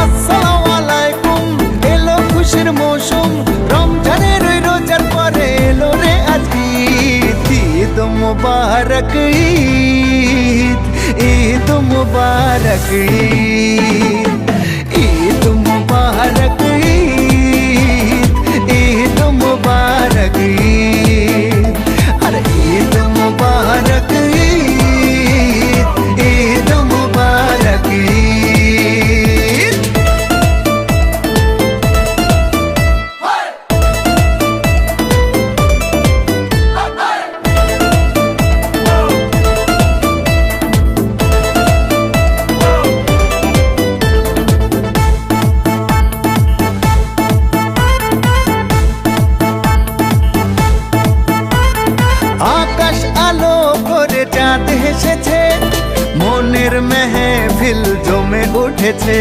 আসসালামু আলাইকুম, এলো খুশির মৌসুম, রমজানের ওই রোজার পরে এলো রে আজ ঈদ। ঈদ মুবারক ঈদ, ঈদ মুবারক ঈদ, ঈদ মুবারক ঈদ, ঈদ মুবারক ঈদ, আরে ঈদ মুবারক ঈদ, ঈদ মুবারক ঈদ। আকাশ আলো করে চাঁদ হেসেছে, মনের মেহফিল জমে উঠেছে।